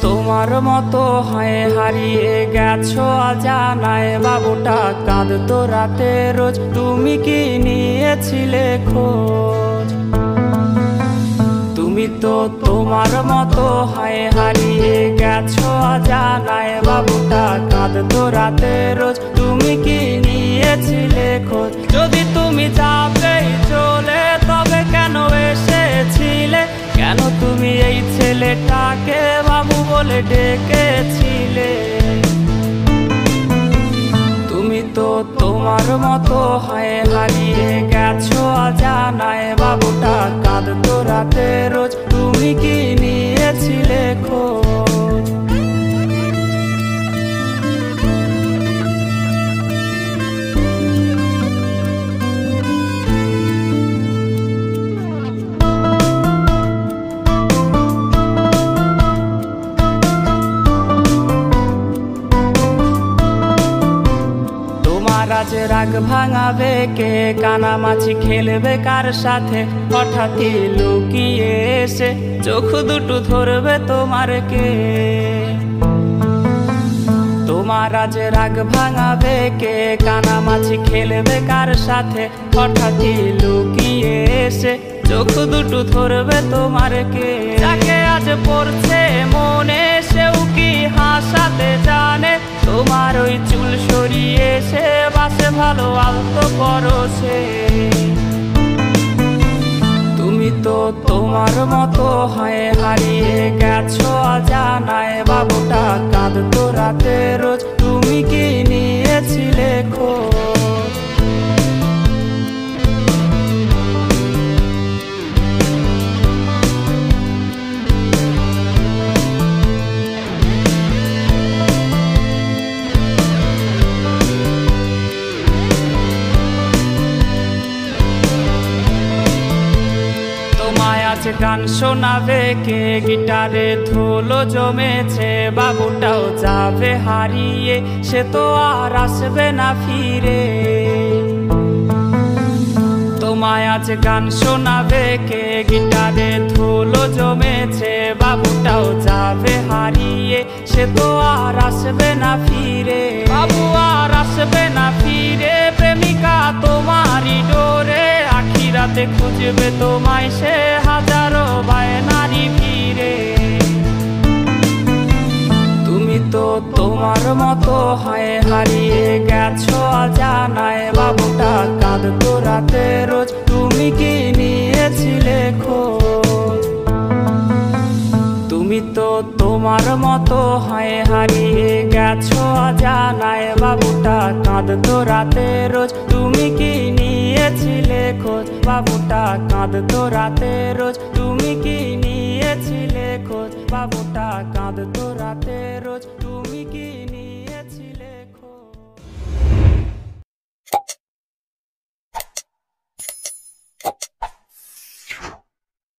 তোমার মতো হয় হারিয়ে গেছো অজানায়, বাবুটা কাঁদতো রাতে রোজ, তুমি কি নিয়েছিলে খোঁজ? তুমি তো তোমার মতো হয় হারিয়ে গেছো অজানায়, বাবুটা কাঁদতো রাতে রোজ, তুমি কি নিয়েছিলে খোঁজ? যদি তুমি যাবেই চলে তবে কেন এসেছিলে? কেন তুমি এই ছেলেটাকে বাবু বলে ডেকেছিলে? তুমি তো তোমার মতো হয় হারিয়ে গেছো অজানায়, বাবুটা কাঁদতো রাতে রোজ, তুমি কি নিয়েছিলে খোঁজ? আজ রাগ ভাঙাবে কে? কানামাছি খেলবে কার সাথে? হঠাৎই লুকিয়ে এসে চোখ দুটো ধরবে তোমার কে? তোমার আজ রাগ ভাঙাবে কে? কানামাছি খেলবে কার সাথে? হঠাৎই লুকিয়ে এসে চোখ দুটো ধরবে তোমার কে? যাকে আজ পড়ছে মনে সেও কি হাসাতে জানে? তোমার ওই চুল সরিয়ে সে বাসে ভালো আলতো পরশে। তুমি তো তোমার মতো হয় হারিয়ে গেছো অজানায়, বাবুটা কাঁদতো রাতে রোজ, তুমি কি নিয়েছিলে খোঁজ? গান শোনাবে কে? গিটারে ধুলো জমেছে, বাবুটাও যাবে হারিয়ে, সে তো আর আসবে না ফিরে। তোমায় আজ গান শোনাবে কে? গিটারে ধুলো জমেছে, বাবুটাও যাবে হারিয়ে, সে তো আর আসবে না ফিরে। বাবু আর আসবে না ফিরে, প্রেমিকা তোমারই ডোরে, আখিরাতে খুঁজবে তোমায় সে হাজারো বায়নারি ভিড়ে। তুমি তো তোমার মতো হয় হারিয়ে গেছো অজানায়, বাবুটা কাঁদতো রাতে রোজ, তুমি কি নিয়েছিলে খোঁজ? তুমি তো তোমার মতো হয় হারিয়ে গেছো অজানায়, বাবুটা কাঁদতো রাতে রোজ, তুমি কি নিয়েছিলে খোঁজ? বাবুটা কাঁদতো রাতে রোজ, তুমি কি নিয়েছিলে খোঁজ? বাবুটা কাঁদতো রাতে রোজ, তুমি কি